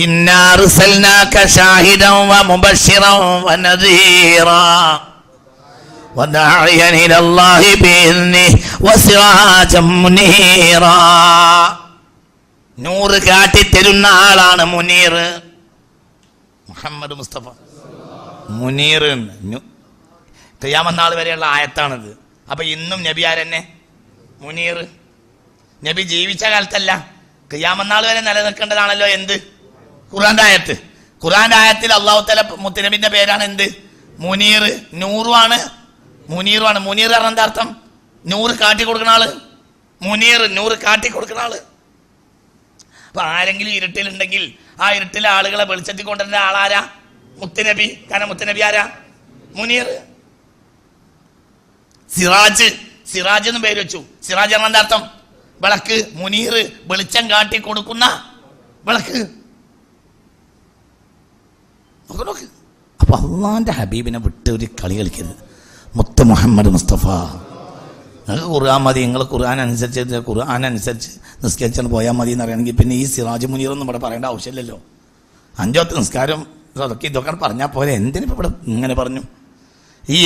ഇന്നാ അർസൽനാക ഷാഹിദൻ വമുബശ്ശിറൻ വനദീറാ വദാഇയൻ ഇലല്ലാഹി ബിഇذനിഹി വസിറാജൻ മുനീറാ. നൂറ് കാട്ടിത്തരുന്ന ആളാണ് മുനീർ. മുഹമ്മദ് മുസ്തഫ മുനീർ. ഖിയാമത്ത് നാൾ വരെയുള്ള ആയത്താണിത്. അപ്പൊ ഇന്നും നബി ആരെന്നെ? മുനീർ. നബി ജീവിച്ച കാലത്തല്ല, ഖിയാമത്ത് നാൾ വരെ നിലനിൽക്കേണ്ടതാണല്ലോ എന്ത്? ഖുർആന്റെ ആയത്ത്. ഖുർആന്റെ ആയത്തിൽ അല്ലാഹു തആല മുത്തനബിന്റെ പേരാണ് എന്ത്? മുനീർ. നൂറുമാണ്, മുനീറുമാണ്. മുനീർ പറഞ്ഞ എന്താ അർത്ഥം? നൂറ് കാട്ടി കൊടുക്കുന്ന ആള്. മുനീർ, നൂറ് കാട്ടി കൊടുക്കുന്ന ആള്. അപ്പൊ ആരെങ്കിലും ഇരുട്ടിലുണ്ടെങ്കിൽ ആ ഇരുട്ടിലെ ആളുകളെ വെളിച്ചത്തിൽ കൊണ്ടുവരുന്ന ആളാരാ? മുത്തനബി. കാരണം മുത്തനബി ആരാ? മുനീർ. സിറാജ്, സിറാജ് എന്ന് പേര് വെച്ചു. സിറാജ് പറഞ്ഞ എന്താ അർത്ഥം? വിളക്ക്. മുനീർ, വെളിച്ചം കാട്ടി കൊടുക്കുന്ന വിളക്ക്. നോക്ക്. അപ്പൊ അള്ളാന്റെ ഹബീബിനെ വിട്ട് ഒരു കളി കളിക്കരുത്. മുത്ത് മുഹമ്മദ് മുസ്തഫ. നിങ്ങൾക്ക് ഖുർആൻ മതി, നിങ്ങൾ ഖുർആൻ അനുസരിച്ച് നിസ്കരിച്ചാൽ പോയാൽ മതി എന്നറിയണമെങ്കിൽ പിന്നെ ഈ സിറാജ് മുനീറൊന്നും ഇവിടെ പറയേണ്ട ആവശ്യമില്ലല്ലോ. 5 വക്ത് നിസ്കാരം ഇതൊക്കെ പറഞ്ഞാൽ പോലെ എന്തിനിപ്പോ ഇവിടെ ഇങ്ങനെ പറഞ്ഞു?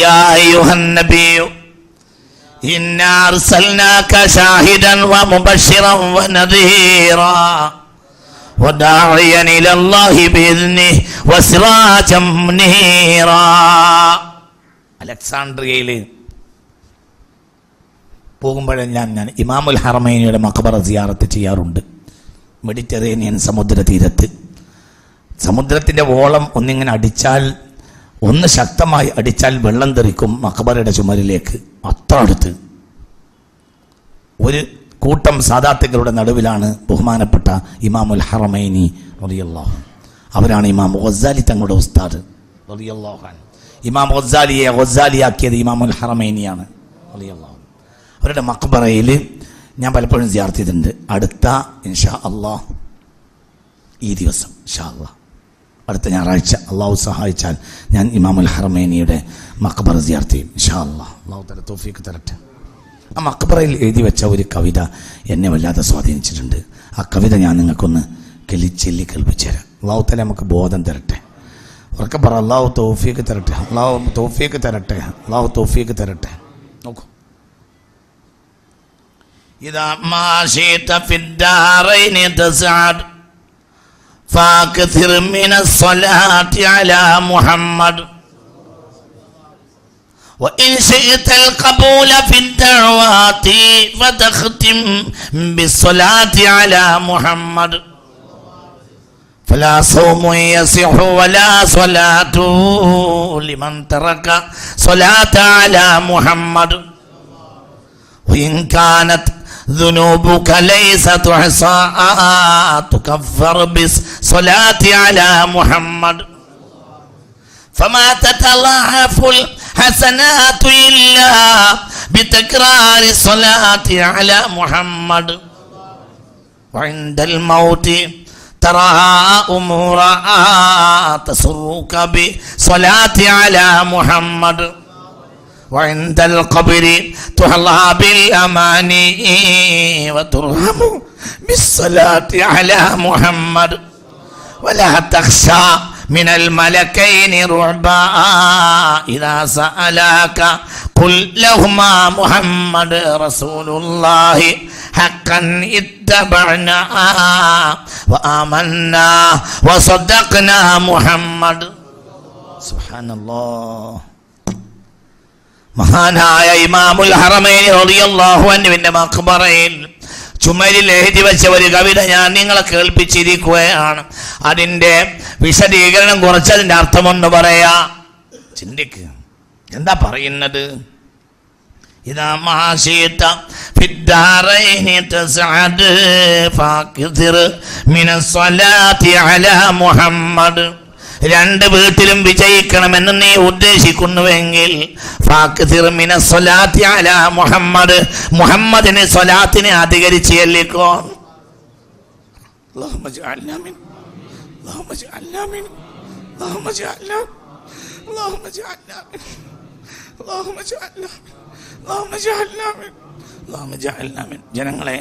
യാ അയ്യുഹൻ നബിയ്യു ഇന്നാ അർസൽനാക ഷാഹിദൻ വമുബശ്ശിറൻ വനദീറാ വദാഇയൻ ഇലല്ലാഹി ബിഇذനിഹി വസിറാജൻ മുനീറാ. അലക്സാണ്ട്രിയയിൽ പോകുമ്പോഴും ഞാൻ ഇമാമുൽ ഹറമൈനിയുടെ മഖബറ സിയാറത്ത് ചെയ്യാറുണ്ട്. മെഡിറ്ററേനിയൻ സമുദ്ര തീരത്ത്. സമുദ്രത്തിൻ്റെ ഓളം ഒന്നിങ്ങനെ അടിച്ചാൽ, ഒന്ന് ശക്തമായി അടിച്ചാൽ വെള്ളം തെറിക്കും മഖബറയുടെ ചുമരിലേക്ക്. അത്ര അടുത്ത് ഒരു കൂട്ടം സാദാത്തുക്കളുടെ നടുവിലാണ് ബഹുമാനപ്പെട്ട ഇമാമുൽ ഹറമൈനി റളിയല്ലാഹു. അവരാണ് ഇമാം ഗസാലി തങ്ങളുടെ ഉസ്താദ് റളിയല്ലാഹു അൻഹു. ഇമാം ഗസാലിയെ ഗസാലിയാക്കിയത് ഇമാമുൽ ഹറമൈനിയാണ് റളിയല്ലാഹു. അവരുടെ മഖബറയിൽ ഞാൻ പലപ്പോഴും സിയാറത്ത് ചെയ്തിട്ടുണ്ട്. അടുത്ത ഇൻഷാ അല്ലാഹ് ഈ ദിവസം ഇൻഷാ അല്ലാഹ് അടുത്ത ഞായറാഴ്ച അള്ളാഹു സഹായിച്ചാൽ ഞാൻ ഇമാമുൽ ഹറമൈനിയുടെ മഖബറ സിയാറത്ത് ചെയ്യും ഇൻഷാ അല്ലാഹ്. അള്ളാഹു തആല തൗഫീഖ് തരട്ടെ. ആ മഖബറയിൽ എഴുതി വെച്ച ഒരു കവിത എന്നെ വല്ലാതെ സ്വാധീനിച്ചിട്ടുണ്ട്. ആ കവിത ഞാൻ നിങ്ങൾക്കൊന്ന് ചൊല്ലി കേൾപ്പിച്ചു തരാം. അള്ളാഹു തആല നമുക്ക് ബോധം തരട്ടെ. ഉറക്കെ പറ, അള്ളാഹു തൗഫീഖ് തരട്ടെ, അള്ളാഹു തൗഫീഖ് തരട്ടെ, അള്ളാഹു തൗഫീഖ് തരട്ടെ. നോക്കൂ. ഇദാ മാ ശിഅത ഫിദ്ദാറൈനി തസ്അദ് ഫാക്തിർ മിനസ്സലാത്തി അലാ മുഹമ്മദ് وإن شئت القبول في الدعوات فتختم بالصلاة على محمد فلا صوم يصح ولا صلاة لمن ترك صلاة على محمد وإن كانت ذنوبك ليس تحصى تكفر بالصلاة على محمد فما تتضاعف الحسنات إلا بتكرار الصلاة على محمد وعند الموت ترى أمورا تسرك بصلاة على محمد وعند القبر تحظى بالأماني وترهم بالصلاة على محمد ولا تخشى من الملكين رعبا إذا سألاك قل لهما محمد رسول الله حقا اتبعنا وآمنا وصدقنا محمد سبحان الله. മഹാനായ ഇമാമുൽ ഹറമൈനി റളിയല്ലാഹു അൻഹുവിന്റെ മഖബറയിൽ ചുമരിൽ എഴുതി വെച്ച ഒരു കവിത ഞാൻ നിങ്ങളെ കേൾപ്പിച്ചിരിക്കുകയാണ്. അതിൻ്റെ വിശദീകരണം കുറച്ച് അതിൻ്റെ അർത്ഥമൊന്ന് പറയാ. ചിന്തിക്കുക, എന്താ പറയുന്നത്? ഇദാ മാ ശിഅത ഫിദ്ദാറൈനി തസ്അദ് ഫാക്തിർ മിനസ്സലാത്തി അലാ മുഹമ്മദ്. രണ്ട് വീട്ടിലും വിജയിക്കണമെന്ന് നീ ഉദ്ദേശിക്കുന്നുവെങ്കിൽ ഫാക്തിർ മിനസ്സലാത്തി അലാ മുഹമ്മദ്, മുഹമ്മദിനെ സ്വലാത്തിനെ അധികരിച്ച് ചെല്ലിക്കോ. اللهم اجعلنا من اللهم اجعلنا من اللهم اجعلنا اللهم اجعلنا من اللهم اجعلنا اللهم اجعلنا من اللهم اجعلنا من. ജനങ്ങളെ,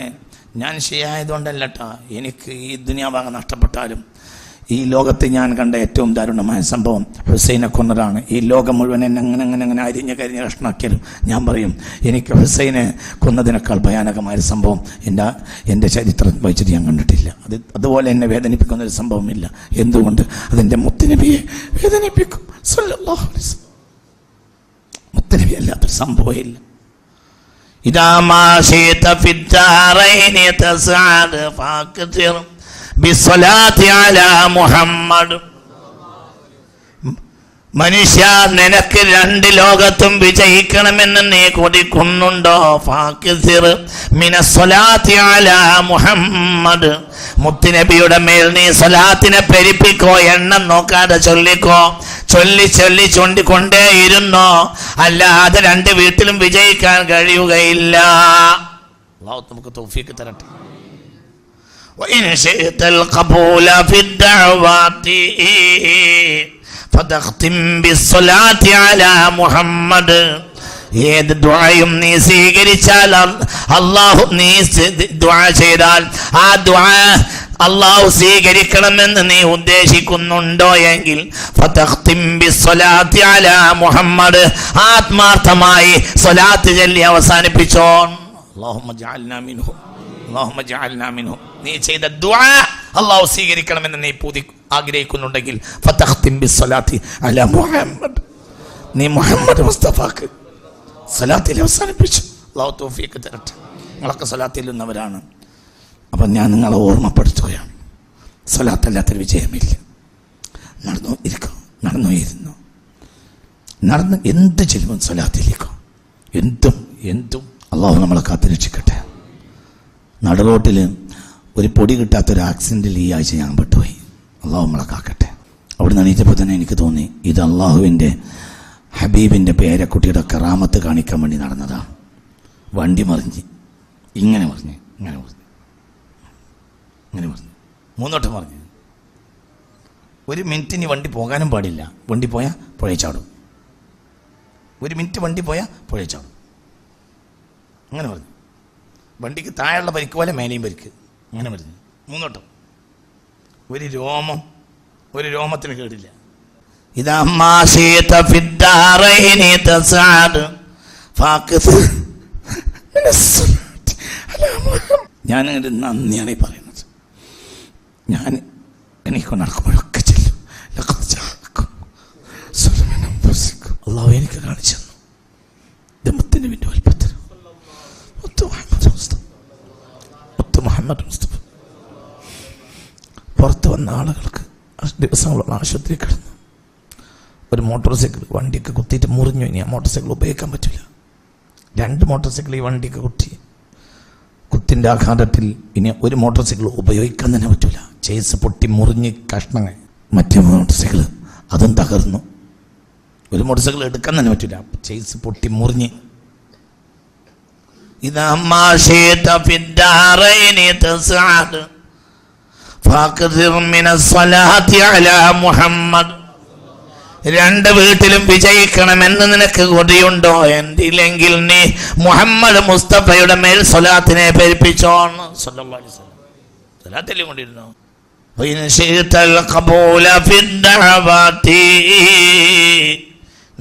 ഞാൻ ശരിയായതുകൊണ്ടല്ലട്ടാ എനിക്ക് ഈ ദുനിയാവാകെ നഷ്ടപ്പെട്ടാലും ഈ ലോകത്ത് ഞാൻ കണ്ട ഏറ്റവും ദാരുണമായ സംഭവം ഹുസൈനെ കൊന്നതാണ്. ഈ ലോകം മുഴുവൻ എന്നെ അങ്ങനെ അരിഞ്ഞ കഷ്ണാക്കിയാലും ഞാൻ പറയും, എനിക്ക് ഹുസൈനെ കൊന്നതിനേക്കാൾ ഭയാനകമായൊരു സംഭവം എൻ്റെ ചരിത്രം വായിച്ചിട്ട് ഞാൻ കണ്ടിട്ടില്ല. അതുപോലെ എന്നെ വേദനിപ്പിക്കുന്നൊരു സംഭവമില്ല. എന്തുകൊണ്ട്? അതെൻ്റെ മുത്തുനബിയെ വേദനിപ്പിക്കും. സല്ലല്ലാഹു അലൈഹി വസല്ലം. മുത്തുനബി അല്ലാത്തൊരു സംഭവമില്ല. ഇദാ മാ ശീത ഫിദ്ദാറൈനി തസ്അദ് ഫാക്തിർ ബിസ്സലാത്തി അലാ മുഹമ്മദ്. മനുഷ്യ, നിനക്ക് രണ്ട് ലോകത്തും വിജയിക്കണമെന്ന് നീ കൊതിക്കുന്നുണ്ടോ? ഫാക്തിർ മിനസ്സലാത്തി അലാ മുഹമ്മദ്. മുത്തുനബിയുടെ മേൽ നീ സ്വലാത്തിനെ പെരുപ്പിക്കോ, എണ്ണം നോക്കാതെ ചൊല്ലിക്കോ. ചൊല്ലി ചൊണ്ടിക്കൊണ്ടേയിരുന്നോ, അല്ലാതെ രണ്ട് വീട്ടിലും വിജയിക്കാൻ കഴിയുകയില്ല. അല്ലാഹു നമുക്ക് തൗഫീഖ് തരട്ടെ. وإن شئت القبول في الدعوات فاختم بالصلاة على محمد. ഏത് ദുആയും നീ സ്വീകരിച്ചാൽ, അല്ലാഹു നീ ദുആ ചെയ്താൽ ആ ദുആ അല്ലാഹു സ്വീകരിക്കണമെന്ന് നീ ഉദ്ദേശിക്കുന്നുണ്ടോ എങ്കിൽ ഫതഖ്തിം ബിസ്സലാത്തി അലാ മുഹമ്മദ്, ആത്മാർത്ഥമായി സ്വലാത്ത് ചൊല്ലി അവസാനിപ്പിച്ചോ. അല്ലാഹുമ്മ ജഅൽനാ മിൻഹും, അല്ലാഹുമ്മ ജഅൽനാ മിൻഹും. നീ ചെയ്ത ദുആ അല്ലാഹു സ്വീകരിക്കണമെന്ന് നീ ആഗ്രഹിക്കുന്നുണ്ടെങ്കിൽ ഫതഖ്തിം ബിസ്സലാത്തി അലാ മുഹമ്മദ്, നീ മുഹമ്മദ് മുസ്തഫാക്ക് സലാത്തിൽ അവസാനിപ്പിച്ചു. അല്ലാഹു തൗഫീഖ് തരട്ടെ. നിങ്ങളൊക്കെ സലാത്തിൽ നിന്നവരാണ്. അപ്പം ഞാൻ നിങ്ങളെ ഓർമ്മപ്പെടുത്തുകയാണ്, സലാത്തല്ലാത്തൊരു വിജയമില്ല. നടന്നു എന്ത് ചെല്ലുമ്പോൾ സലാത്തിലേക്കോ, എന്തും അല്ലാഹു നമ്മളെ കാത്തുരക്ഷിക്കട്ടെ. നടുറോട്ടിൽ ഒരു പൊടി കിട്ടാത്തൊരു ആക്സിഡൻറ്റിൽ ഈ ആഴ്ച ഞാൻ പെട്ടുപോയി. അല്ലാഹു നമ്മളെ കാക്കട്ടെ. അവിടെ നിന്ന് എണീറ്റപ്പോൾ തന്നെ എനിക്ക് തോന്നി, ഇത് അല്ലാഹുവിൻ്റെ ഹബീബിൻ്റെ പേരക്കുട്ടിയുടെ കറാമത്ത് കാണിക്കാൻ വേണ്ടി നടന്നതാണ്. വണ്ടി മറിഞ്ഞ് ഇങ്ങനെ മറിഞ്ഞ് മൂന്നോട്ടം മറിഞ്ഞ്. ഒരു മിനിറ്റിന് വണ്ടി പോകാനും പാടില്ല. വണ്ടി പോയാൽ പുഴയിൽ ചാടും. ഒരു മിനിറ്റ് വണ്ടി പോയാൽ പുഴയിൽ ചാടും. അങ്ങനെ പറഞ്ഞു. വണ്ടിക്ക് താഴെയുള്ള പരിക്ക് പോലെ മേലെയും പരിക്ക്. അങ്ങനെ പറഞ്ഞു. മൂന്നോട്ടം. ഒരു രോമത്തിന് കേടില്ല. ഇതാ മാശീത ഫിദ്ദാറൈനി തസ്അദ് ഫാക്തിർ. ഞാൻ നന്ദിയാണ് ഈ പറയുന്നത്. എനിക്ക് നടക്കുമ്പോഴൊക്കെ ചെല്ലും. അല്ലാഹു എനിക്ക് കാണിച്ചു തന്നു. മുത്തുനബിയുടെ വൽപ്പത്തിൽ മുഹമ്മദ് മുസ്തഫ. പുറത്ത് വന്ന ആളുകൾക്ക് ദിവസങ്ങളോളം ആശുപത്രി കിടന്നു. ഒരു മോട്ടോർ സൈക്കിൾ വണ്ടിയൊക്കെ കുത്തിയിട്ട് മുറിഞ്ഞു. ഇനി ആ മോട്ടോർ സൈക്കിൾ ഉപയോഗിക്കാൻ പറ്റില്ല. 2 മോട്ടോർ സൈക്കിൾ ഈ വണ്ടിയൊക്കെ കുത്തിൻ്റെ ആഘാതത്തിൽ ഇനി ഒരു മോട്ടോർ സൈക്കിൾ ഉപയോഗിക്കാൻ തന്നെ പറ്റില്ല. ചേസ് പൊട്ടി മുറിഞ്ഞ് കഷ്ണങ്ങൾ. മറ്റേ മോട്ടോർ സൈക്കിൾ അതും തകർന്നു. ഒരു മോട്ടോർ സൈക്കിൾ എടുക്കാൻ തന്നെ പറ്റില്ല. ചേസ് പൊട്ടി മുറിഞ്ഞ്. ഇതാ മാശീത ഫിദ്ദാറൈനി തസ്അദ് ഫാക്തിർ മിനസ്സലാത്തി അലാ മുഹമ്മദ്. രണ്ട് വീട്ടിലും വിജയിക്കണമെന്ന് നിനക്ക് കൊതിയുണ്ടോ? എന്തില്ലെങ്കിൽ നീ മുഹമ്മദ് മുസ്തഫയുടെ മേൽ സ്വലാത്തിനെ പെരുപ്പിച്ചോന്ന്. സല്ലല്ലാഹു അലൈഹി വസല്ലം സ്വലാത്തിൽ കൊണ്ടിരുന്നു. വഇൻ ശിഅ്തൽ ഖബൂല ഫിദ്ദഅവാതി,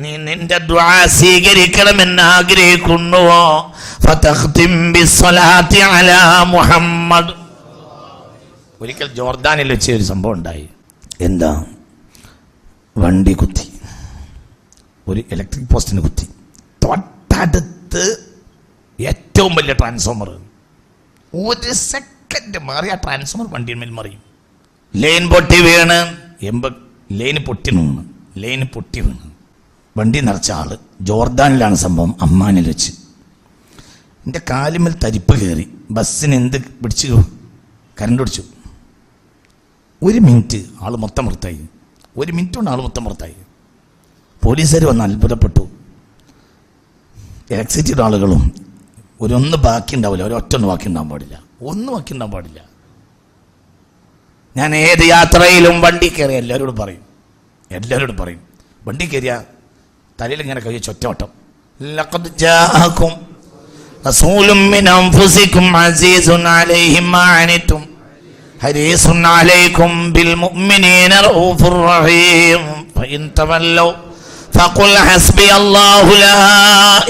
നീ നിന്റെ ദുആ സ്വീകരിക്കണമെന്ന് ആഗ്രഹിക്കുന്നുവോ? ഫതഖ്തിം ബിസ്സലാത്തി അലാ മുഹമ്മദ്. ഒരിക്കൽ ജോർദാനിൽ വെച്ച് ഒരു സംഭവം ഉണ്ടായി. എന്താ? വണ്ടി കുത്തി, ഒരു ഇലക്ട്രിക് പോസ്റ്റിന് കുത്തി. തൊട്ടടുത്ത് ഏറ്റവും വലിയ ട്രാൻസ്ഫോമർ. ഒരു സെക്കൻഡ് മാറി ആ ട്രാൻസ്ഫോമർ വണ്ടിയിൽ മേൽ മറിയും. ലൈൻ പൊട്ടി വീണ് ലൈന് പൊട്ടി വീണ് വണ്ടി നിറച്ച ആള്. ജോർദാനിലാണ് സംഭവം, അമ്മാനിൽ വെച്ച്. എൻ്റെ കാലുമേൽ തരിപ്പ് കയറി. ബസ്സിന് എന്ത് പിടിച്ചു? കരണ്ട് പിടിച്ചു. 1 മിനിറ്റ് ആള് മൊത്തം പുറത്തായി. 1 മിനിറ്റ് കൊണ്ട് ആൾ മൊത്തം പുറത്തായി. പോലീസുകാർ വന്ന് അത്ഭുതപ്പെട്ടു. ഇലക്ട്രിസിറ്റിയുടെ ആളുകളും ഒന്നും ബാക്കി ഉണ്ടാവില്ല. ഒരൊറ്റൊന്നും ബാക്കി ഉണ്ടാകാൻ പാടില്ല. ഒന്നും ബാക്കി ഉണ്ടാകാൻ പാടില്ല. ഞാൻ ഏത് യാത്രയിലും വണ്ടി കയറിയ എല്ലാവരോടും പറയും വണ്ടി കയറിയ തലയിൽ ഇങ്ങനെ കഴിച്ച് ഒറ്റവട്ടം, ലഖദ് ജാഅകും റസൂലും മിൻ അൻഫുസികും അസീസുൻ അലൈഹി മാ അനിതും ഹരീസുൻ അലൈക്കും ബിൽ മുഅ്മിനീന റഊഫുർ റഹീം ഫഇൻ തവല്ലൗ ഫഖുൽ ഹസ്ബിയല്ലാഹു ലാ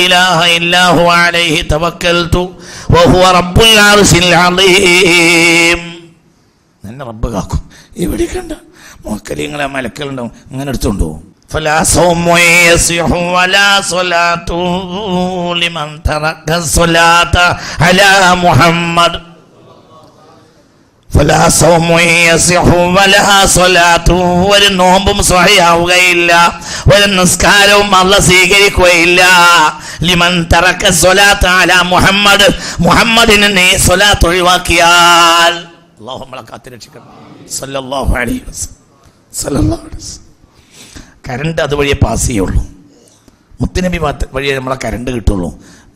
ഇലാഹ ഇല്ലാ ഹുവ അലൈഹി തവക്കൽതു വഹുവ റബ്ബുൽ അർശിൽ അളീം. നിന്നെ റബ്ബ് കാക്കും. ഇവിടെ കണ്ട മോക്കലിങ്ങളെ മലക്കലുണ്ടാവും, അങ്ങനെ എടുത്തുകൊണ്ട് പോകും. فلا صوم يصح ولا صلاة لمن ترك الصلاة على محمد. فلا صوم يصح ولا صلاة. ഒരു നോമ്പും സ്വഹീഹാവുകയില്ല, ഒരു നിസ്കാരവും അല്ലാഹു സ്വീകരിക്കുകയില്ല. ലിമൻ തറക സ്വലാത്ത അലാ മുഹമ്മദ്, മുഹമ്മദിനെ നീ സ്വലാത്ത് ഒഴിവാക്കിയാൽ. അല്ലാഹു നമ്മളെ കാത്തുരക്ഷിക്കണം. സല്ലല്ലാഹു അലൈഹി വസല്ലം, സല്ലല്ലാഹു അലൈഹി വസല്ലം. കറണ്ട് അതുവഴിയേ പാസ് ചെയ്യുള്ളൂ. മുത്തുനബി വഴിയേ നമ്മളെ കറണ്ട് കിട്ടുള്ളൂ.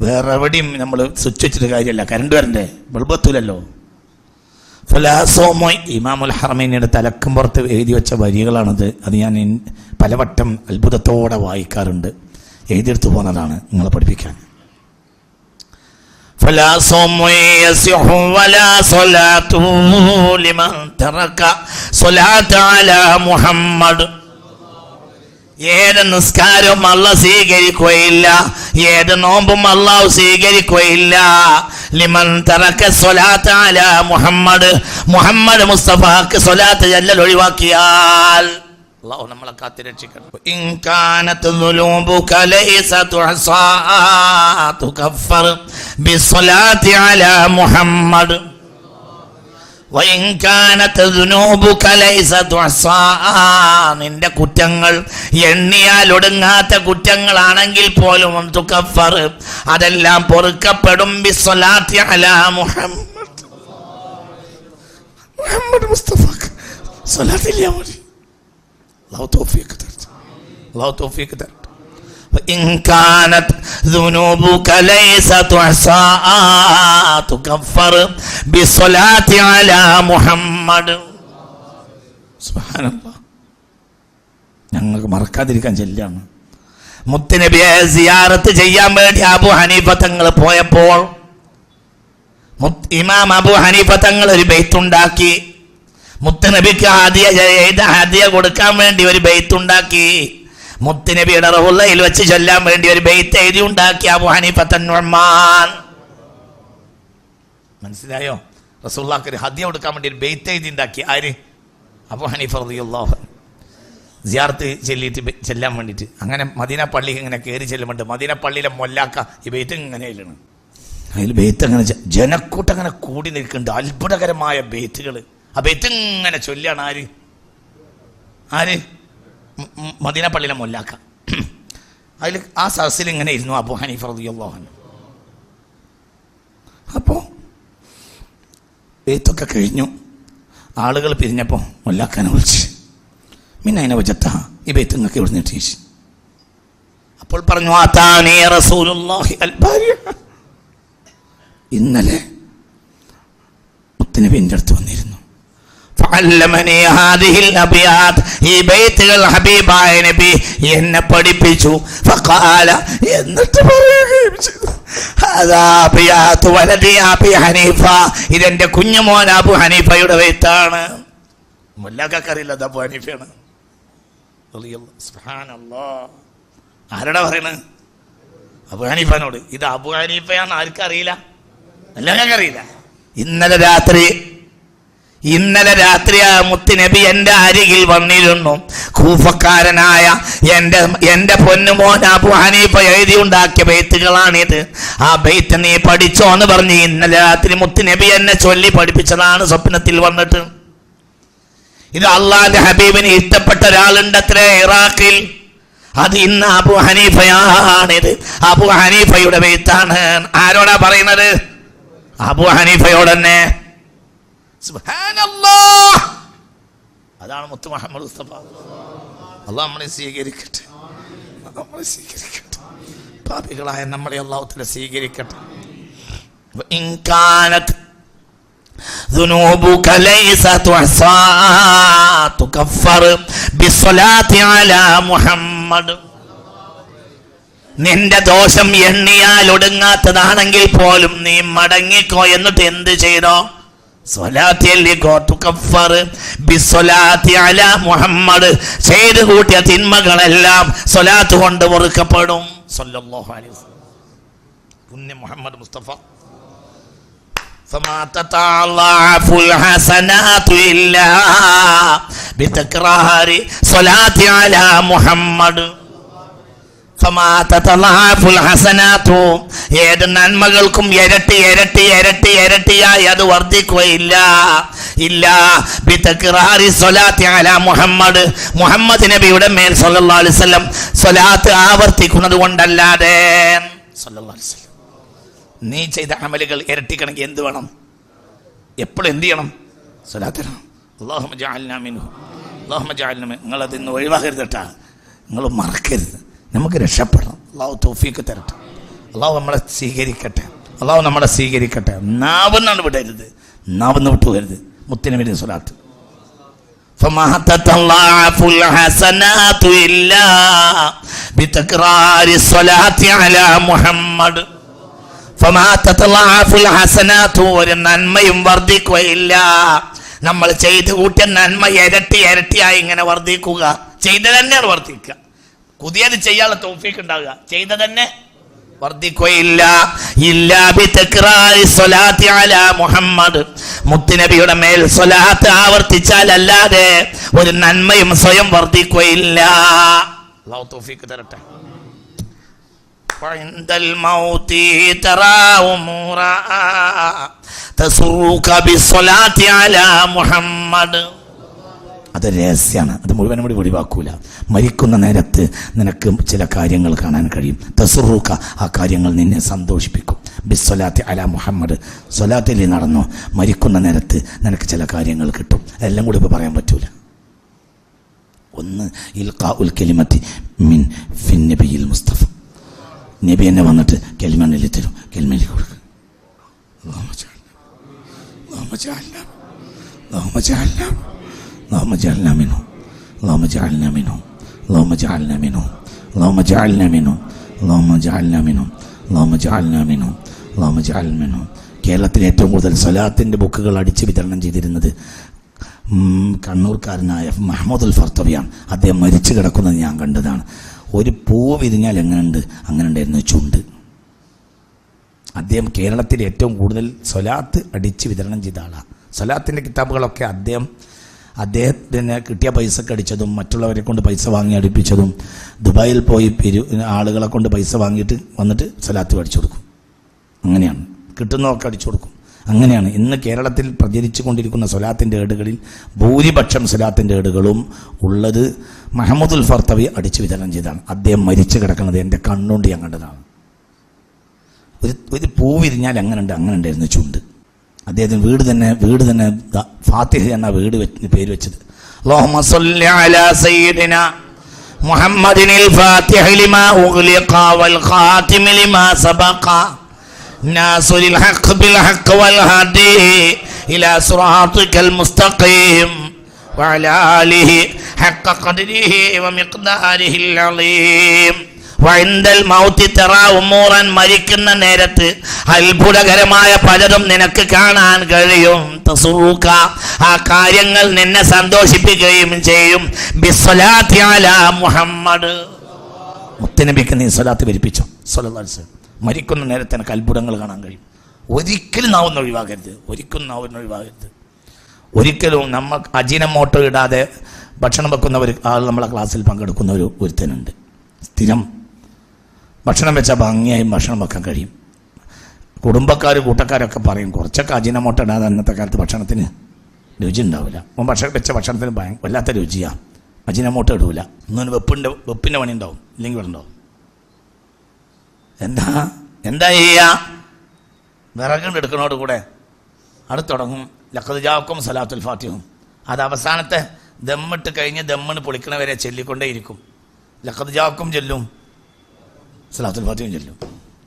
വേറെ എവിടെയും നമ്മൾ സ്വിച്ച് വെച്ചിട്ട് കാര്യമല്ല. കറണ്ട് വരണ്ടേ, ബൾബത്തൂലല്ലോ. ഫലാസോമോ ഇമാമുൽ ഹറമൈനിയുടെ തലക്കും പുറത്ത് എഴുതി വെച്ച വരികളാണത്. അത് ഞാൻ പലവട്ടം അത്ഭുതത്തോടെ വായിക്കാറുണ്ട്. എഴുതിയെടുത്ത് പോകുന്നതാണ് നിങ്ങളെ പഠിപ്പിക്കാൻ. ഫലാസോമോ യസിഹു വലാ സ്വലാത്തു ലിമൻ തറക സ്വലാത്ത അലാ മുഹമ്മദ്. ഏത് നിസ്കാരവും അല്ലാഹു സ്വീകരിക്കുകയില്ല, ഏത് നോമ്പും അല്ലാഹു സ്വീകരിക്കുകയില്ല. ലിമൻ തറക സ്വലാത്ത അലാ മുഹമ്മദ്, മുഹമ്മദ് മുസ്തഫാക്ക് സ്വലാത്ത് ചൊല്ലൽ ഒഴിവാക്കിയാൽ. അല്ലാഹു നമ്മളെ കാത്തുരക്ഷിക്കണം. ഇൻ കാനത് ദുനൂബുക ലൈസ തുഹസാ തുകഫർ ബിസ്സലാത്തി അലാ മുഹമ്മദ്. വഇൻ കാനത് ദുനൂബുക ലൈസ തുഹസാ. നിന്റെ കുറ്റങ്ങൾ എണ്ണിയാൽ ഒടുങ്ങാത്ത കുറ്റങ്ങളാണെങ്കിൽ പോലും തുകഫർ, അതെല്ലാം പൊറുക്കപ്പെടും. ബിസ്സലാത്തി അലാ മുഹമ്മദ്, മുഹമ്മദ് മുസ്തഫാക്ക് സ്വലാത്ത് ചൊല്ലിയാൽ മതി. അല്ലാഹു തൗഫീഖ് തരട്ടെ, അല്ലാഹു തൗഫീഖ് തരട്ടെ. وإن كانت ذنوبك ليس تحصى تكفر بالصلاة على محمد. സുബ്ഹാനല്ലാഹ്. ഞങ്ങൾക്ക് മറക്കാതിരിക്കാൻ ചെല്ലാണ്. മുത്തുനബിയെ സിയാറത്ത് ചെയ്യാൻ വേണ്ടി അബൂ ഹനീഫ തങ്ങൾ പോയപ്പോൾ ഇമാം അബൂ ഹനീഫ തങ്ങൾ ഒരു ബൈത്തുണ്ടാക്കി. മുത്തുനബിക്ക് ഹദിയ കൊടുക്കാൻ വേണ്ടി ഒരു ബൈത്തുണ്ടാക്കി. മുത്തുനബിയുടെ റൗളയിൽ വെച്ച് ചൊല്ലാൻ വേണ്ടി ഒരു ബൈത്ത് എഴുതി ഉണ്ടാക്കി അബൂ ഹനീഫ തന്നുഅ്മാൻ. മനസ്സിലായോ? റസൂലുള്ളാഹിക്ക് ഒരു ഹദിയ കൊടുക്കാൻ വേണ്ടി ഒരു ബൈത്ത് എഴുതി ഉണ്ടാക്കി. ആര്? അബൂ ഹനീഫ റളിയല്ലാഹു അൻഹു. സിയാറത്ത് ചെല്ലിയിട്ട് ചെല്ലാൻ വേണ്ടിയിട്ട്. അങ്ങനെ മദീന പള്ളി ഇങ്ങനെ കയറി ചെല്ലുമ്പോൾ മദീന പള്ളിയിലെ മൊല്ലാക്ക ഈ ബൈത്ത് ഇങ്ങനെ എഴുതണം. അതിൽ ബൈത്ത് അങ്ങനെ ജനക്കൂട്ടം അങ്ങനെ കൂടി നിൽക്കുന്നുണ്ട്. അത്ഭുതകരമായ ബൈത്തുകൾ. ആ ബൈത്ത് ഇങ്ങനെ ചൊല്ലാണ്. ആര്? ആര്? മദീന പള്ളിയിലെ മൊല്ലാക്ക. അതിൽ ആ സദസ്സിൽ ഇങ്ങനെ ഇരുന്നു അബൂ ഹനീഫ റളിയല്ലാഹു അൻഹു. അപ്പോൾ ബൈത്തൊക്കെ കഴിഞ്ഞു. ആളുകൾ പിരിഞ്ഞപ്പോൾ മൊല്ലാക്കാനെ വിളിച്ച്, മിന്നൈന വജത്ത, ഈ ബൈത്ത് നിങ്ങൾക്ക് എവിടെ നിന്ന് കിട്ടി? അപ്പോൾ പറഞ്ഞു, ആതാനി റസൂലുള്ളാഹി അൽ ബാരിഅ. ഇന്നലെ മുത്തുനബി എൻ്റെ അടുത്ത് വന്നിരുന്നു. ഫഅല്ലമനി ഹാദിഹിൽ അബിയാത്, ഈ ബൈത്തുകൾ ഹബീബായ നബി എന്നെ പഠിപ്പിച്ചു. ഫഖാല, എന്നിട്ട് പറയുകയും ചെയ്തു, ഹാദാ അബിയാതു വലദി അബി ഹനീഫ, ഇതെന്റെ കുഞ്ഞുമോൻ അബൂ ഹനീഫയുടെ ബൈത്താണ്. മുല്ലാക്കറിയില്ല അത് അബൂ ഹനീഫയാണ്. സുബ്ഹാനല്ലാഹ്. ആരോടാ പറയണത്? അബൂ ഹനീഫനോട്. ഇത് അബൂ ഹനീഫയാന്ന് ആർക്കറിയില്ല, എല്ലാവർക്കും അറിയില്ല. ഇന്നലെ രാത്രി ആ മുത്തുനബി എൻ്റെ അരികിൽ വന്നിരുന്നു. കൂഫക്കാരനായ എൻ്റെ പൊന്നുമോൻ അബൂ ഹനീഫ എഴുതി ഉണ്ടാക്കിയ ബൈത്തുകളാണിത്. ആ ബൈത്ത് നീ പഠിച്ചോ എന്ന് പറഞ്ഞ് ഇന്നലെ രാത്രി മുത്തുനബി എന്നെ ചൊല്ലി പഠിപ്പിച്ചതാണ് സ്വപ്നത്തിൽ വന്നിട്ട്. ഇത് അള്ളാന്റെ ഹബീബിന് ഇഷ്ടപ്പെട്ട ഒരാളുണ്ട് അത്രേ ഇറാഖിൽ. അത് ഇന്ന് അബൂ ഹനീഫയാണിത്. അബൂ ഹനീഫയുടെ ബൈത്താണ്. ആരോടാ പറയുന്നത്? അബൂ ഹനീഫയോട് തന്നെ. സുബ്ഹാനല്ലാഹ്. അതാണ് മുത്ത് മുഹമ്മദ് മുസ്തഫ. അല്ലാഹു നമ്മളെ സ്വീകരിക്കട്ടെ, നമ്മളെ സ്വീകരിക്കട്ടെ. പാപികളായ നമ്മളെ അല്ലാഹു തആല സ്വീകരിക്കട്ടെ. ഇൻ കാനത് ذنوبك ليس تحصى تكفر بالصلاة على محمد. നിന്റെ ദോഷം എണ്ണിയാൽ ഒടുങ്ങാത്തതാണെങ്കിൽ പോലും നീ മടങ്ങിക്കോ. എന്നിട്ട് എന്ത് ചെയ്തോ? ചെയ്തു കൂട്ടിയ തിന്മകളെല്ലാം സ്വലാത്ത് കൊണ്ട് പൊറുക്കപ്പെടും. സല്ലല്ലാഹു അലൈഹി വസല്ലം പുണ്യ മുഹമ്മദ് മുസ്തഫ. فما تتضاعف الحسنات إلا بتكرار صلاة على محمد. فما تتضاعف الحسنات ഏത് നന്മകൾക്കും ഇരട്ടി ഇരട്ടി ഇരട്ടി ഇരട്ടിയായി അത് വർദ്ധിക്കുകയില്ല. ഇല്ല ബിതക്റാരി സ്വലാത്തി അലാ മുഹമ്മദ്, മുഹമ്മദ് നബിയുടെ മേൽ സല്ലല്ലാഹു അലൈഹി വസല്ലം സ്വലാത്ത് ആവർത്തിക്കുന്നത് കൊണ്ടല്ലാതെ. സല്ലല്ലാഹു അലൈഹി വസല്ലം നീ ചെയ്ത അമലുകൾ ഇരട്ടിക്കണമെങ്കിൽ എന്ത് വേണം? എപ്പോഴും എന്ത് ചെയ്യണം? സ്വലാത്ത്. അല്ലാഹുമ്മ ജഅൽനാ മിൻഹു, അല്ലാഹുമ്മ ജഅൽനാ മിൻഹു. നിങ്ങൾ അതിന്ന് ഒഴിവാക്കരുത് കേട്ടാ, നിങ്ങൾ മറക്കരുത്. നമുക്ക് രക്ഷപ്പെടണം. അല്ലാഹു തൗഫീഖ് തരട്ടെ. അല്ലാഹു നമ്മളെ സ്വീകരിക്കട്ടെ. അല്ലാഹു നമ്മളെ സ്വീകരിക്കട്ടെ. നാവെന്നാണ് വിടരുത്, നാവെന്ന് വിട്ടുപോകരുത്. മുത്തുനബിയുടെ സ്വലാത്ത്. فما تتضاعف الحسنات إلا بتكرار الصلاة على محمد. فما تتضاعف الحسنات ഒരു നന്മയും വർദ്ധിക്കുകയില്ല. നമ്മൾ ചെയ്ത് കൂട്ടിയ നന്മ ഇരട്ടി ഇരട്ടിയായി ഇങ്ങനെ വർദ്ധിക്കുക. ചെയ്ത തന്നെയാണ് വർദ്ധിക്കുക. പുതിയത് ചെയ്യാനുള്ള തൗഫീഖ് ഉണ്ടാവുക. ചെയ്ത തന്നെ വർദ്ധിക്കുകയില്ല. ഇല്ലാ ബിതക്റാരി സ്വലാത്തി അലാ മുഹമ്മദ്, മുത്തുനബിയുടെ മേൽ സ്വലാത്ത് ആവർത്തിച്ചാൽ അല്ലാതെ ഒരു നന്മയും സ്വയം വർദ്ധിക്കുകയില്ല. അല്ലാഹു തൗഫീഖ് തരട്ടെ. വഇൻദൽ മൗതി തറാ ഉമൂറാ തസുറുക ബിസ്സലാത്തി അലാ മുഹമ്മദ്. അത് രഹസ്യമാണ്. അത് മുഴുവനും കൂടി ഒഴിവാക്കൂല. മരിക്കുന്ന നേരത്ത് നിനക്ക് ചില കാര്യങ്ങൾ കാണാൻ കഴിയും. തസുറുക, ആ കാര്യങ്ങൾ നിന്നെ സന്തോഷിപ്പിക്കും. ബിസ്സലാത്തി അലാ മുഹമ്മദ്, സ്വലാത്തിൽ നടന്നോ, മരിക്കുന്ന നേരത്ത് നിനക്ക് ചില കാര്യങ്ങൾ കിട്ടും. എല്ലാം കൂടി ഇപ്പോൾ പറയാൻ പറ്റൂല. ഒന്ന് ഇൽഖാഉൽ കലിമത്തി മിൻ ഫിൻ നബിയിൽ മുസ്തഫ. നബി എന്നെ വന്നിട്ട് കലിമ തരും, കലിമയിൽ കൊടുക്കുക. اللهم اجعلنا منهم، اللهم اجعلنا منهم، اللهم اجعلنا منهم، اللهم اجعلنا منهم، اللهم اجعلنا منهم، اللهم اجعلنا منهم, اللهم اجعلنا منهم. കേരളത്തിൽ ഏറ്റവും കൂടുതൽ സ്വലാത്തിൻ്റെ ബുക്കുകൾ അടിച്ച് വിതരണം ചെയ്തിരുന്നത് കണ്ണൂർക്കാരനായ മഹ്മൂദുൽ ഫർത്തവിയാണ്. അദ്ദേഹം മരിച്ചു കിടക്കുന്നത് ഞാൻ കണ്ടതാണ്. ഒരു പൂ വിരിഞ്ഞാൽ എങ്ങനെയുണ്ട് അങ്ങനെ ഉണ്ടായിരുന്നു ചുണ്ട്. അദ്ദേഹം കേരളത്തിൽ ഏറ്റവും കൂടുതൽ സ്വലാത്ത് അടിച്ച് വിതരണം ചെയ്ത ആളാണ്. സ്വലാത്തിൻ്റെ കിതാബുകളൊക്കെ അദ്ദേഹത്തിന് കിട്ടിയ പൈസക്ക് അടിച്ചതും മറ്റുള്ളവരെ കൊണ്ട് പൈസ വാങ്ങി അടുപ്പിച്ചതും ദുബായിൽ പോയി ആളുകളെ കൊണ്ട് പൈസ വാങ്ങിയിട്ട് വന്നിട്ട് സ്വലാത്ത് അടിച്ചു കൊടുക്കും. അങ്ങനെയാണ് കിട്ടുന്നതൊക്കെ അടിച്ചു കൊടുക്കും. അങ്ങനെയാണ് ഇന്ന് കേരളത്തിൽ പ്രചരിച്ചു കൊണ്ടിരിക്കുന്ന സ്വലാത്തിൻ്റെ ഏടുകളിൽ ഭൂരിപക്ഷം സ്വലാത്തിൻ്റെ ഏടുകളും ഉള്ളത് മഹ്മൂദുൽ ഫർത്തവി അടിച്ചു വിതരണം ചെയ്താണ്. അദ്ദേഹം മരിച്ചു കിടക്കുന്നത് എൻ്റെ കണ്ണുകൊണ്ട് ഞാൻ കണ്ടതാണ്. ഒരു പൂ വിരിഞ്ഞാൽ അങ്ങനെ ഉണ്ടായിരുന്നു ചുണ്ട്. അദ്ദേഹത്തിന് വീട് തന്നെ ഫാത്തിഹ എന്ന പേര് വെച്ചത്. അല്ലാഹുമ്മ സ്വല്ലി അലാ സയ്യിദിനാ മുഹമ്മദിനിൽ ഫാത്തിഹി ലിമാ ഉഗ്ലിഖ വൽ ഖാതിമി ലിമാ സബഖ നാസിറിൽ ഹഖ് ബിൽ ഹഖ് വൽ ഹാദി ഇലാ സിറാത്തിക്കൽ മുസ്തഖീം വഅലാ ആലിഹി ഹഖ ഖദ്രിഹി വമിഖ്ദാരിഹിൽ അളീം. വഇൻദൽ മൗതി തറാ ഉമൂറൻ, മരിക്കുന്ന നേരത്ത് അത്ഭുതകരമായ പലതും നിനക്ക് കാണാൻ കഴിയും. തസുറുക, ആ കാര്യങ്ങൾ നിന്നെ സന്തോഷിപ്പിക്കുകയും ചെയ്യും. ബിസ്സലാത്തി അലാ മുഹമ്മദ്, മുത്തുനബിക്ക് നീ സ്വലാത്ത് വരിപ്പിച്ചോ സ്വല്ലല്ലാഹു അലൈഹി വസല്ലം. മരിക്കുന്ന നേരത്ത് എനിക്ക് അത്ഭുതങ്ങൾ കാണാൻ കഴിയും. ഒരിക്കലും നാവുന്ന ഒഴിവാകരുത്, ഒരിക്കലും നമ്മൾ അജിനമോട്ടോ ഇടാതെ ഭക്ഷണം വെക്കുന്ന ഒരു ആൾ നമ്മളെ ക്ലാസ്സിൽ പങ്കെടുക്കുന്ന ഒരുത്തനുണ്ട്. സ്ഥിരം ഭക്ഷണം വെച്ചാൽ ഭംഗിയായും ഭക്ഷണം വെക്കാൻ കഴിയും. കൂട്ടക്കാരൊക്കെ പറയും കുറച്ചൊക്കെ അജിനമോട്ടോ ഇടാതെ അന്നത്തെ കാലത്ത് ഭക്ഷണത്തിന് രുചി ഉണ്ടാവില്ല. അപ്പം ഭക്ഷണം വെച്ച ഭക്ഷണത്തിന് വല്ലാത്ത രുചിയാണ്. അജിനമോട്ടോ ഇടൂല. ഒന്നും വെപ്പിൻ്റെ പണി ഉണ്ടാവും, ഇല്ലെങ്കിൽ ഇവിടെ ഉണ്ടാവും. എന്താ ചെയ്യുക? വിറകുണ്ട് എടുക്കുന്നതോട് കൂടെ അത് തുടങ്ങും. ലഖദ് ജാഅക്കും സലാത്തുൽ ഫാത്തിഹും. അത് അവസാനത്തെ ദമ്മിട്ട് കഴിഞ്ഞ് ദമ്മിന് പൊളിക്കണവരെ ചൊല്ലിക്കൊണ്ടേയിരിക്കും. ലഖദ് ജാഅക്കും ചൊല്ലും, സലാത്തുൽ ഫാത്തിഹും ചൊല്ലും.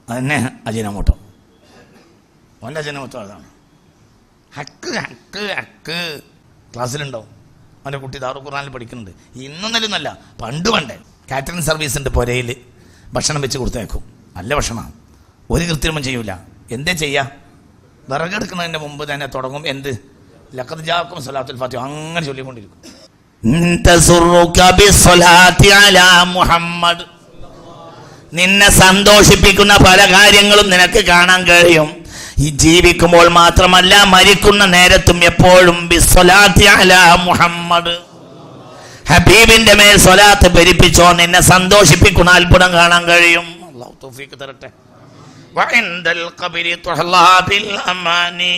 അതന്നെ അജിനമോട്ടോ. ഓൻ്റെ അജിനമോട്ടോ അതാണ്. ഹക്ക് ക്ലാസ്സിലുണ്ടാവും. അവൻ്റെ കുട്ടി ദാറുൽ ഖുർആനിൽ പഠിക്കുന്നുണ്ട്. ഇന്നൊന്നല്ല, പണ്ടേ കാറ്ററിംഗ് സർവീസ് ഉണ്ട്. പുരയിൽ ഭക്ഷണം വെച്ച് കൊടുത്തേക്കും. നല്ല ഭക്ഷണമാണ്. ഒരു കൃത്രിമം ചെയ്യൂല. എന്തേ ചെയ്യുക? വിറകെടുക്കുന്നതിൻ്റെ മുമ്പ് തന്നെ തുടങ്ങും. എന്ത് ലഖദ് ജാഅക്കും സ്വലാത്തുൽ ഫാത്തിഹ അങ്ങനെ ചൊല്ലിക്കൊണ്ടിരിക്കും. മുഹമ്മദ്, നിന്നെ സന്തോഷിപ്പിക്കുന്ന പല കാര്യങ്ങളും നിനക്ക് കാണാൻ കഴിയും. ഈ ജീവിക്കുമ്പോൾ മാത്രമല്ല മരിക്കുന്ന നേരത്തും എപ്പോഴും ബിസ്സലാത്തി അലാ മുഹമ്മദ്, ഹബീബിന്റെ മേൽ സ്വലാത്ത് പെരുപ്പിച്ചോ, നിന്നെ സന്തോഷിപ്പിക്കുന്ന അത്ഭുതം കാണാൻ കഴിയും. അല്ലാഹു തൗഫീഖ് തരട്ടെ. വഇൻദൽ ഖബരി തുഹല്ലാ ബിൽ അമാനി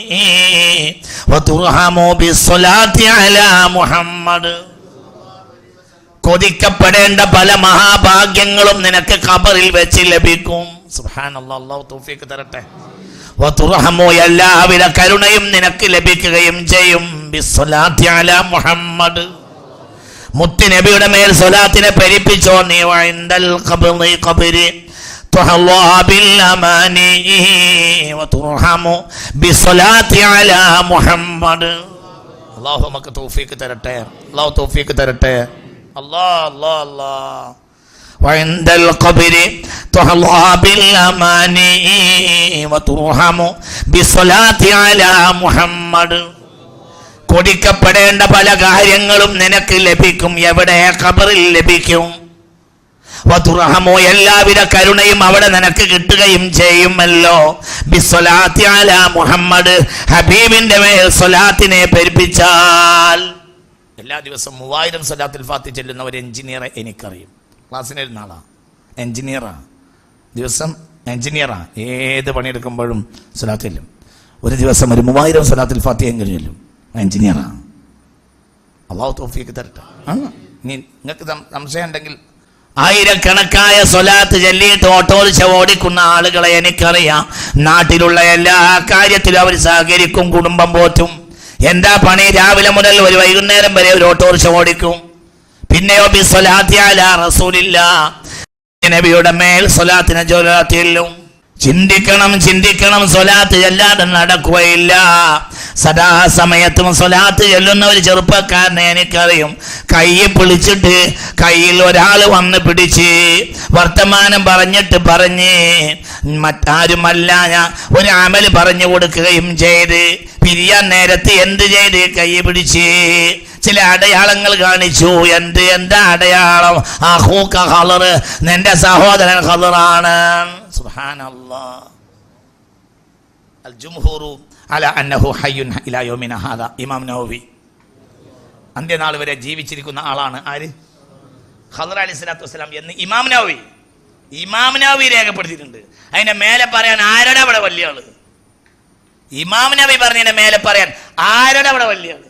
വതുർഹമു ബിസ്സലാത്തി അലാ മുഹമ്മദ്. കൊതിക്കപ്പെടേണ്ട പല മഹാഭാഗ്യങ്ങളും നിനക്ക് ഖബറിൽ വെച്ച് ലഭിക്കും. സുബ്ഹാനല്ലാഹ്, അല്ലാഹു തൗഫീഖ് തരട്ടെ. വതുർഹമു, എല്ലാവിധ കരുണയും നിനക്ക് ലഭിക്കുകയും ചെയ്യും. ബിസ്സലാത്തി അലാ മുഹമ്മദ്, മുത്ത് നബിയുടെ മേൽ സ്വലാത്തിനെ പെരുപ്പിച്ചോ നീ. വഇൻദൽ ഖബരി തുഹല്ലാ ബിൽ അമാനി വതുർഹമു ബിസ്സലാത്തി അലാ മുഹമ്മദ്. അല്ലാഹു നമുക്ക് തൗഫീഖ് തരട്ടെ, അല്ലാഹു തൗഫീഖ് തരട്ടെ. അല്ലാഹ് അല്ലാഹ് അല്ലാഹ്. വഇൻദൽ ഖബരി തുഹല്ലാ ബിൽ അമാനി വതുർഹമു ബിസ്സലാത്തി അലാ മുഹമ്മദ്. കൊതിക്കപ്പെടേണ്ട പല കാര്യങ്ങളും നിനക്ക് ലഭിക്കും. എവിടെ? ഖബറിൽ ലഭിക്കും. വതുർഹമു, എല്ലാവിധ കരുണയും അവിടെ നിനക്ക് കിട്ടുകയും ചെയ്യുമല്ലോ. ബിസ്സലാത്തി അലാ മുഹമ്മദ്, ഹബീബിന്റെ മേൽ സ്വലാത്തിനെ പെരുപ്പിച്ചാൽ. എല്ലാ ദിവസവും 3000 സ്വലാത്തുൽ ഫാത്തിഹ ചെല്ലുന്ന ഒരു എഞ്ചിനീയറെ എനിക്കറിയും. ക്ലാസ്സിനിരുന്ന ആളാ, എഞ്ചിനീയറാ, ദിവസം എഞ്ചിനീയറാ. ഏത് പണിയെടുക്കുമ്പോഴും സ്വലാത്ത് ചെല്ലും. ഒരു ദിവസം ഒരു 3000 സ്വലാത്തുൽ ഫാത്തിഹ എങ്കിലും ചെല്ലും. എഞ്ചിനീയറാ. അല്ലാഹു തൗഫീഖ് തരട്ടെ. നിങ്ങൾക്ക് സംശയം ഉണ്ടെങ്കിൽ, ആയിരക്കണക്കായ സ്വലാത്ത് ചൊല്ലിയിട്ട് ഓട്ടോറിക്ഷ ഓടിക്കുന്ന ആളുകളെ എനിക്കറിയാം. നാട്ടിലുള്ള എല്ലാ കാര്യത്തിലും അവർ സഹകരിക്കും, കുടുംബം പോറ്റും. എന്താ പണി? രാവിലെ മുതൽ ഒരു വൈകുന്നേരം വരെ ഒരു ഓട്ടോറിക്ഷ ഓടിക്കും. പിന്നെയോ ബിസ്സലാത്തി അലാ റസൂലില്ലാഹ്, നബിയുടെ മേൽ സ്വലാത്തിനെ ചൊല്ലും. ചിന്തിക്കണം, ചിന്തിക്കണം. സ്വലാത്ത് ചെല്ലാതെ നടക്കുകയില്ല. സദാസമയത്തും സ്വലാത്ത് ചെല്ലുന്ന ഒരു ചെറുപ്പക്കാരനെ എനിക്കറിയും. കൈ പിടിച്ചിട്ട് കയ്യിൽ ഒരാൾ വന്ന് പിടിച്ച് വർത്തമാനം പറഞ്ഞ് മറ്റാരുമല്ല ഞാൻ ഒരു അമൽ പറഞ്ഞു കൊടുക്കുകയും ചെയ്ത് പിരിയാൻ നേരത്ത് എന്ത് ചെയ്ത്? കൈ പിടിച്ച് ചില അടയാളങ്ങൾ കാണിച്ചു. എന്താ അടയാളം? അഖൂക ഖദർ, നിന്റെ സഹോദരൻ ഖദറാണ്. സുബ്ഹാനല്ലാഹ്. അൽ ജംഹൂറു അലാ അന്നഹു ഹയ്യുൻ ഇലാ യൗമിന ഹാദാ. ഇമാം നവവി അന്ത്യനാൾ വരെ ജീവിച്ചിരിക്കുന്ന ആളാണ്. ആര്? ഖദർ അലൈഹിസ്സലാത്തു വസ്സലാം എന്ന് ഇമാം നവവി രേഖപ്പെടുത്തിയിട്ടുണ്ട്. അതിന്റെ മേലെ പറയാൻ ആരുടെ അവിടെ വലിയ ആള്? ഇമാം നവവി പറഞ്ഞതിന്റെ മേലെ പറയാൻ ആരുടെ അവിടെ വലിയ ആള്?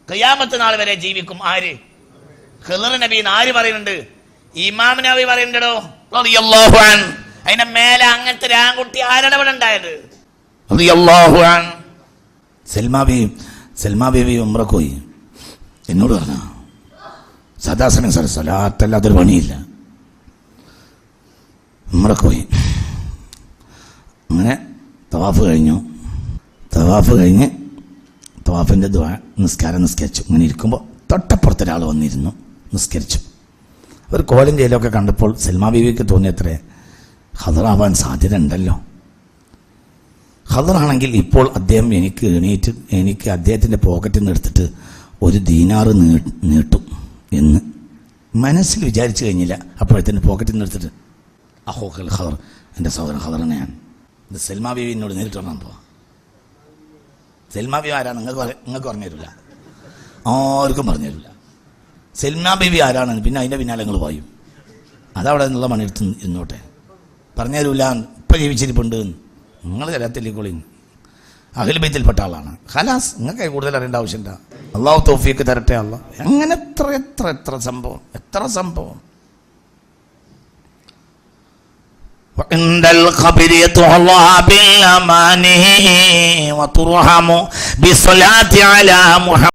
ഖിയാമത്ത് നാൾ വരെ ജീവിക്കും. ആര്? ഖദർ നബി എന്ന് ആര് പറയുന്നുണ്ട്? ഇമാം നവവി പറയുന്നുണ്ടോ റളിയല്ലാഹു അൻഹു. അതിന്റെ മേലെ അങ്ങനത്തെ ഒരു ആൺകുട്ടി ആരുടെ അവിടെ ഉണ്ടായത്? റളിയല്ലാഹു അൻഹു. സൽമാ ബീവി ഉംറക്ക് പോയി. എന്നോട് പറഞ്ഞ സദാസമയം സ്വലാത്തല്ലാത്തൊരു പണിയില്ല. ഉംറക്ക് പോയി. അങ്ങനെ തവാഫ് കഴിഞ്ഞ് തവാഫിൻ്റെ നിസ്കാരം നിസ്കരിച്ചു. ഇങ്ങനെ ഇരിക്കുമ്പോൾ തൊട്ടപ്പുറത്തൊരാൾ വന്നിരുന്നു, നിസ്കരിച്ചു. ഒരു കോലം ജയിലൊക്കെ കണ്ടപ്പോൾ സൽമാ ബീവിക്ക് തോന്നിയത്രേ, ഖദറാവാൻ സാധ്യത ഉണ്ടല്ലോ. ഖദറാണെങ്കിൽ ഇപ്പോൾ അദ്ദേഹം എനിക്ക് അദ്ദേഹത്തിൻ്റെ പോക്കറ്റിൽ നിന്ന് എടുത്തിട്ട് ഒരു ദീനാറ് നീട്ടും എന്ന് മനസ്സിൽ വിചാരിച്ചു കഴിഞ്ഞില്ല. അപ്പോഴത്തേന് പോക്കറ്റിൽ നിന്ന് എടുത്തിട്ട് അഹൂഖൽ ഖദർ, എൻ്റെ സഹോദരൻ ഖദറിനെയാണ്. ഇത് സൽമാ ബീവി എന്നോട് നേരിട്ട് പറഞ്ഞാൽ പോവാ. സൽമാ ബീവി ആരാണ് നിങ്ങൾക്ക് പറഞ്ഞു തരില്ല, ആർക്കും പറഞ്ഞു തരില്ല. സൽമാ ബീവി ആരാണെന്ന് പിന്നെ അതിൻ്റെ പിന്നാലെ നിങ്ങൾ പറയും. അതവിടെ നിന്നുള്ള പണിയെടുത്ത് ഇരുന്നോട്ടെ, പറഞ്ഞു തരൂല. ഇപ്പം ജീവിച്ചിരിപ്പുണ്ട്, നിങ്ങൾ തരത്തില്ലേക്കോളി. അഹ്ലു ബൈത്തിൽപ്പെട്ട ആളാണ്. ഖലാസ്, നിങ്ങൾക്ക് കൂടുതൽ അറിയേണ്ട ആവശ്യമില്ല. അല്ലാഹു തൗഫീഖ് തരട്ടെ. അല്ലാഹ്. അങ്ങനെ എത്ര സംഭവം. وعند القبر يطهى بالأمانه وترحم بالصلاة على محمد.